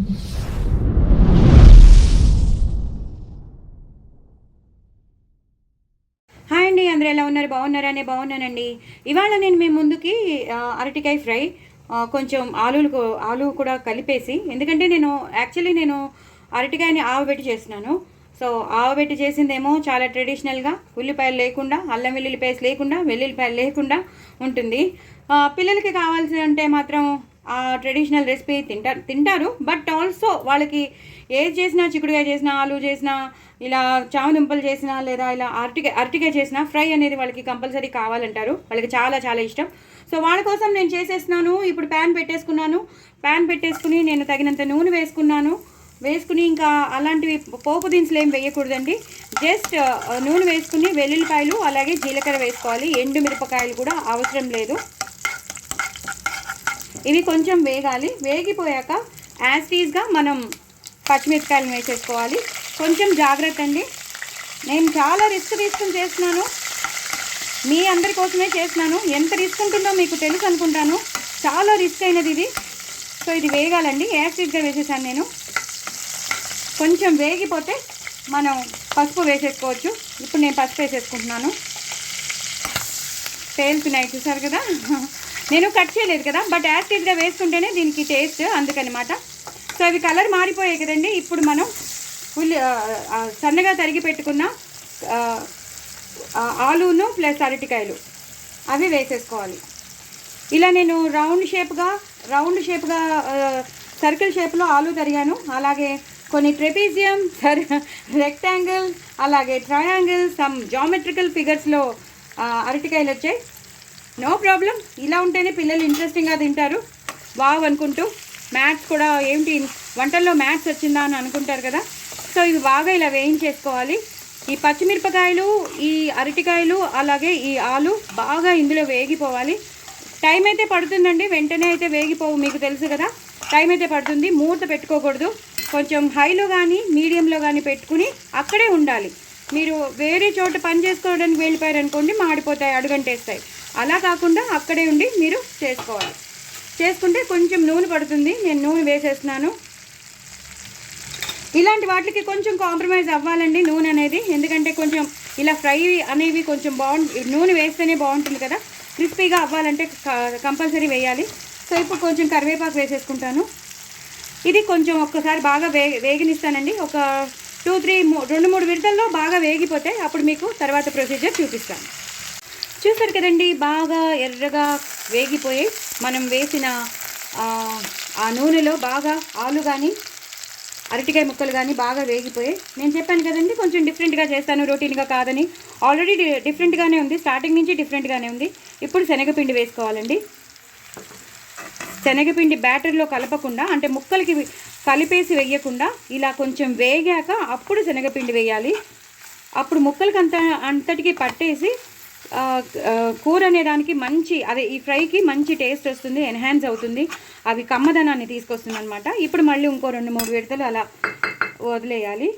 Hi అండి, అందరూ ఎలా ఉన్నారు? బాగున్నారనే బాగున్నానండి. ఇవాళ నేను మీ ముందుకి అరటికాయ ఫ్రై, కొంచెం ఆలు కూడా కలిపేసి, ఎందుకంటే నేను అరటికాయని ఆవబెట్టి చేస్తున్నాను. సో ఆవబెట్టి చేసిందేమో చాలా ట్రెడిషనల్గా, ఉల్లిపాయలు లేకుండా, అల్లం వెల్లుల్లి పేస్ట్ లేకుండా, వెల్లుల్లిపాయలు లేకుండా ఉంటుంది. పిల్లలకి కావాల్సి అంటే మాత్రం ఆ ట్రెడిషనల్ రెసిపీ తింటారు. బట్ ఆల్సో వాళ్ళకి ఏది చేసినా, చిక్కుడుకాయ చేసినా, ఆలు చేసినా, ఇలా చామదుంపలు చేసినా, లేదా ఇలా అరటికాయ చేసినా ఫ్రై అనేది వాళ్ళకి కంపల్సరీ కావాలంటారు. వాళ్ళకి చాలా చాలా ఇష్టం. సో వాళ్ళ కోసం నేను చేసేస్తున్నాను. ఇప్పుడు ప్యాన్ పెట్టేసుకుని నేను తగినంత నూనె వేసుకుని ఇంకా అలాంటివి పోపు దినుసులు ఏం వేయకూడదండి. జస్ట్ నూనె వేసుకుని వెల్లుల్లిపాయలు అలాగే జీలకర్ర వేసుకోవాలి. ఎండు మిరపకాయలు కూడా అవసరం లేదు. ఇవి కొంచెం వేగాలి. వేగిపోయాక యాస్టీస్గా మనం పచ్చిమిరపకాయలు వేసేసుకోవాలి. కొంచెం జాగ్రత్త అండి, నేను చాలా రిస్క్ తీసుకుని చేస్తున్నాను. మీ అందరి కోసమే చేస్తున్నాను. ఎంత రిస్క్ ఉంటుందో మీకు తెలుసు అనుకుంటాను. చాలా రిస్క్ అయినది ఇది. సో ఇది వేగాలండి. యాస్టీస్గా వేసేసాను నేను. కొంచెం వేగిపోతే మనం పసుపు వేసేసుకోవచ్చు. ఇప్పుడు నేను పసుపు వేసేసుకుంటున్నాను. పేలుతున్నాయి, చూసారు కదా. నేను కట్ చేయలేదు కదా, బట్ యాస్టీస్గా వేసుకుంటేనే దీనికి టేస్ట్, అందుకనమాట. సో అవి కలర్ మారిపోయాయి కదండి. ఇప్పుడు మనం సన్నగా తరిగి పెట్టుకున్న ఆలును ప్లస్ అరటికాయలు అవి వేసేసుకోవాలి. ఇలా నేను రౌండ్ షేప్గా సర్కిల్ షేప్లో ఆలు తరిగాను. అలాగే కొన్ని ట్రెపీజియం, రెక్టాంగిల్, అలాగే ట్రయాంగిల్, సమ్ జామెట్రికల్ ఫిగర్స్లో అరటికాయలు వచ్చాయి. నో ప్రాబ్లం, ఇలా ఉంటేనే పిల్లలు ఇంట్రెస్టింగ్గా తింటారు, వావ్ అనుకుంటూ. మ్యాథ్స్ కూడా ఏంటి వంటల్లో మ్యాథ్స్ వచ్చిందా అని అనుకుంటారు కదా. సో ఇవి బాగా ఇలా వేయించేసుకోవాలి. ఈ పచ్చిమిరపకాయలు, ఈ అరటికాయలు, అలాగే ఈ ఆలు బాగా ఇందులో వేగిపోవాలి. టైం అయితే పడుతుందండి, వెంటనే అయితే వేగిపోవు, మీకు తెలుసు కదా. టైం అయితే పడుతుంది. మూత పెట్టుకోకూడదు. కొంచెం హైలో కానీ మీడియంలో కానీ పెట్టుకుని అక్కడే ఉండాలి. మీరు వేరే చోట పని చేసుకోవడానికి వెళ్ళిపోయారనుకోండి, మాడిపోతాయి, అడుగంటేస్తాయి. అలా కాకుండా అక్కడే ఉండి మీరు చేసుకుంటే కొంచెం నూనె పడుతుంది. నేను నూనె వేసేస్తున్నాను. ఇలాంటి వాటికి కొంచెం కాంప్రమైజ్ అవ్వాలండి నూనె అనేది. ఎందుకంటే కొంచెం ఇలా ఫ్రై అనేవి కొంచెం నూనె వేస్తేనే బాగుంటుంది కదా. క్రిస్పీగా అవ్వాలంటే కంపల్సరీ వేయాలి. సో ఇప్పుడు కొంచెం కరివేపాకు వేసేసుకుంటాను. ఇది కొంచెం ఒక్కసారి బాగా వేగనిస్తానండి. ఒక 2-3 విడతల్లో బాగా వేగిపోతే అప్పుడు మీకు తర్వాత ప్రొసీజర్ చూపిస్తాను. చూసారు కదండి, బాగా ఎర్రగా వేగిపోయి మనం వేసిన ఆ నూనెలో బాగా ఆలు కానీ అరటికాయ ముక్కలు కానీ బాగా వేగిపోయాయి. నేను చెప్పాను కదండి, కొంచెం డిఫరెంట్గా చేస్తాను, రొటీన్గా కాదని. ఆల్రెడీ డిఫరెంట్గానే ఉంది, స్టార్టింగ్ నుంచి డిఫరెంట్గానే ఉంది. ఇప్పుడు శనగపిండి వేసుకోవాలండి. శనగపిండి బ్యాటర్లో కలపకుండా, అంటే ముక్కలకి కలిపేసి వేయకుండా, ఇలా కొంచెం వేగాక అప్పుడు శనగపిండి వేయాలి. అప్పుడు ముక్కలకి అంతటికి పట్టేసి కూర అనేదానికి మంచి, అదే ఈ ఫ్రైకి మంచి టేస్ట్ వస్తుంది, ఎన్హాన్స్ అవుతుంది, అవి కమ్మదనాన్ని తీసుకొస్తుంది అనమాట. ఇప్పుడు మళ్ళీ ఇంకో 2-3 విడతలు అలా వదిలేయాలి.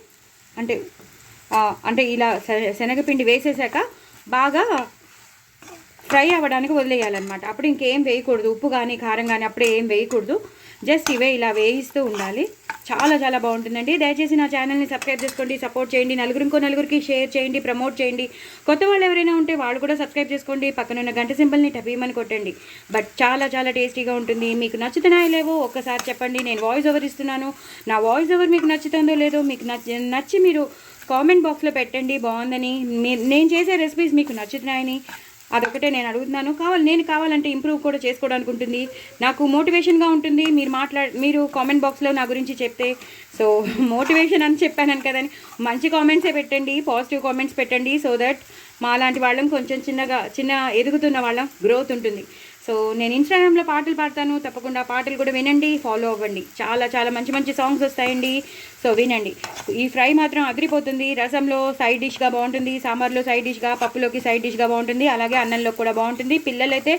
అంటే ఇలా శనగపిండి వేసేసాక బాగా ఫ్రై అవ్వడానికి వదిలేయాలన్నమాట. అప్పుడు ఇంకేం వేయకూడదు, ఉప్పు కానీ కారం కానీ అప్పుడే ఏం వేయకూడదు. జస్ట్ ఇవే ఇలా వేయిస్తూ ఉండాలి. చాలా చాలా బాగుంటుందండి. దయచేసి నా ఛానల్ని సబ్స్క్రైబ్ చేసుకోండి, సపోర్ట్ చేయండి, నలుగురికి షేర్ చేయండి, ప్రమోట్ చేయండి. కొత్త వాళ్ళు ఎవరైనా ఉంటే వాళ్ళు కూడా సబ్స్క్రైబ్ చేసుకోండి. పక్కనున్న గంట సింబల్ని టపీమని కొట్టండి. బట్ చాలా చాలా టేస్టీగా ఉంటుంది. మీకు నచ్చుతున్నాయో లేవో ఒక్కసారి చెప్పండి. నేను వాయిస్ ఓవర్ ఇస్తున్నాను. నా వాయిస్ ఓవర్ మీకు నచ్చుతుందో లేదో మీకు నచ్చి మీరు కామెంట్ బాక్స్లో పెట్టండి బాగుందని, నేను చేసే రెసిపీస్ మీకు నచ్చుతున్నాయని. అదొకటే నేను అడుగుతున్నాను. నేను కావాలంటే ఇంప్రూవ్ కూడా చేసుకోవడానికి ఉంటుంది, నాకు మోటివేషన్గా ఉంటుంది. మీరు కామెంట్ బాక్స్లో నా గురించి చెప్తే. సో మోటివేషన్ అని చెప్పాను కదని మంచి కామెంట్సే పెట్టండి, పాజిటివ్ కామెంట్స్ పెట్టండి. సో దట్ మా లాంటి వాళ్ళం కొంచెం చిన్న ఎదుగుతున్న వాళ్ళం గ్రోత్ ఉంటుంది. సో నేను ఇన్స్టాగ్రామ్లో పాటలు పాడతాను, తప్పకుండా పాటలు కూడా వినండి, ఫాలో అవ్వండి. చాలా చాలా మంచి మంచి సాంగ్స్ వస్తాయండి. సో వినండి. ఈ ఫ్రై మాత్రం అదిరిపోతుంది. రసంలో సైడ్ డిష్గా బాగుంటుంది, సాంబార్లో సైడ్ డిష్గా, పప్పులోకి సైడ్ డిష్గా బాగుంటుంది, అలాగే అన్నంలో కూడా బాగుంటుంది. పిల్లలైతే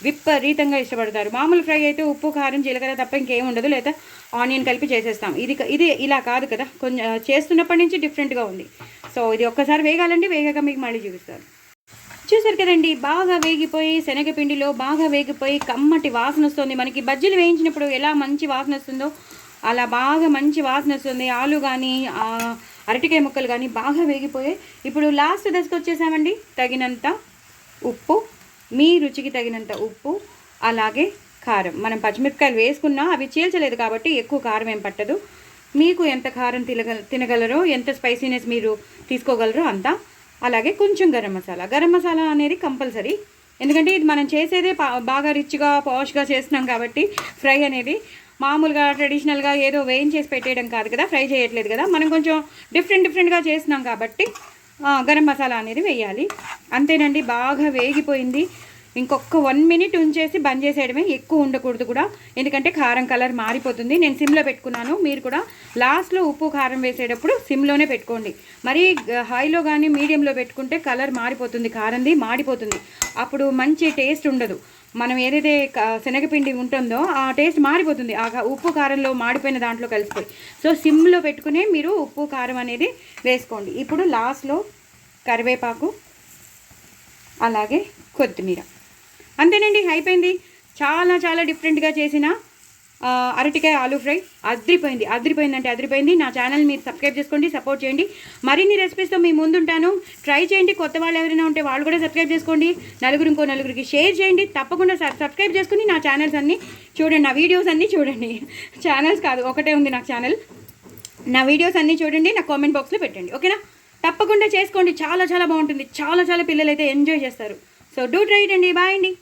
విపరీతంగా ఇష్టపడతారు. మామూలు ఫ్రై అయితే ఉప్పు కారం జీలకర్ర తప్ప ఇంకేం ఉండదు, లేదా ఆనియన్ కలిపి చేసేస్తాం. ఇది ఇలా కాదు కదా, కొంచెం చేస్తున్నప్పటి నుంచి డిఫరెంట్గా ఉంది. సో ఇది ఒక్కసారి వేగాలండి, వేగాక మీకు మళ్ళీ చూపిస్తాను. చూసారు కదండి, బాగా వేగిపోయి శనగపిండిలో బాగా వేగిపోయి కమ్మటి వాసన వస్తుంది. మనకి బజ్జీలు వేయించినప్పుడు ఎలా మంచి వాసన వస్తుందో అలా బాగా మంచి వాసన వస్తుంది. ఆలు కానీ అరటికాయ ముక్కలు కానీ బాగా వేగిపోయాయి. ఇప్పుడు లాస్ట్ దశకు వచ్చేసామండి. తగినంత ఉప్పు, మీ రుచికి తగినంత ఉప్పు, అలాగే కారం. మనం పచ్చిమిరపకాయలు వేసుకున్నా అవి చీల్చలేదు కాబట్టి ఎక్కువ కారం ఏం పట్టదు. మీకు ఎంత కారం తినగలరో, ఎంత స్పైసీనెస్ మీరు తీసుకోగలరో అంత. అలాగే కొంచెం గరం మసాలా. గరం మసాలా అనేది కంపల్సరీ, ఎందుకంటే ఇది మనం చేసేదే బాగా రిచ్గా పాష్గా చేస్తున్నాం కాబట్టి. ఫ్రై అనేది మామూలుగా ట్రెడిషనల్గా ఏదో వేయించేసి పెట్టేయడం కాదు కదా, ఫ్రై చేయట్లేదు కదా, మనం కొంచెం డిఫరెంట్గా చేస్తున్నాం కాబట్టి గరం మసాలా అనేది వేయాలి. అంతేనండి, బాగా వేగిపోయింది. ఇంకొక 1 మినిట్ ఉంచేసి బంద్ చేసేయడమే, ఎక్కువ ఉండకూడదు కూడా, ఎందుకంటే కారం కలర్ మారిపోతుంది. నేను సిమ్లో పెట్టుకున్నాను. మీరు కూడా లాస్ట్లో ఉప్పు కారం వేసేటప్పుడు సిమ్లోనే పెట్టుకోండి. మరి హైలో కానీ మీడియంలో పెట్టుకుంటే కలర్ మారిపోతుంది, కారంది మాడిపోతుంది, అప్పుడు మంచి టేస్ట్ ఉండదు. మనం ఏదైతే శనగపిండి ఉంటుందో ఆ టేస్ట్ మారిపోతుంది, ఆ ఉప్పు కారంలో మాడిపోయిన దాంట్లో కలిసిపోయి. సో సిమ్లో పెట్టుకునే మీరు ఉప్పు కారం అనేది వేసుకోండి. ఇప్పుడు లాస్ట్లో కరివేపాకు, అలాగే కొత్తిమీర. అంతేనండి, అయిపోయింది. చాలా చాలా డిఫరెంట్గా చేసిన అరటికాయ ఆలూ ఫ్రై అదిరిపోయిందంటే అదిరిపోయింది. నా ఛానల్ మీరు సబ్స్క్రైబ్ చేసుకోండి, సపోర్ట్ చేయండి. మరిన్ని రెసిపీస్తో మీ ముందుంటాను. ట్రై చేయండి. కొత్త వాళ్ళు ఎవరైనా ఉంటే వాళ్ళు కూడా సబ్స్క్రైబ్ చేసుకోండి. నలుగురికి షేర్ చేయండి. తప్పకుండా సబ్స్క్రైబ్ చేసుకుని నా ఛానల్స్ అన్నీ చూడండి, నా వీడియోస్ అన్నీ చూడండి. ఛానల్స్ కాదు, ఒకటే ఉంది నాకు ఛానల్. నా వీడియోస్ అన్నీ చూడండి, నా కామెంట్ బాక్స్లో పెట్టండి. ఓకేనా? తప్పకుండా చేసుకోండి, చాలా చాలా బాగుంటుంది. చాలా చాలా పిల్లలు అయితే ఎంజాయ్ చేస్తారు. సో డూ ట్రై ఇట్ అండి. బాయ్ అండి.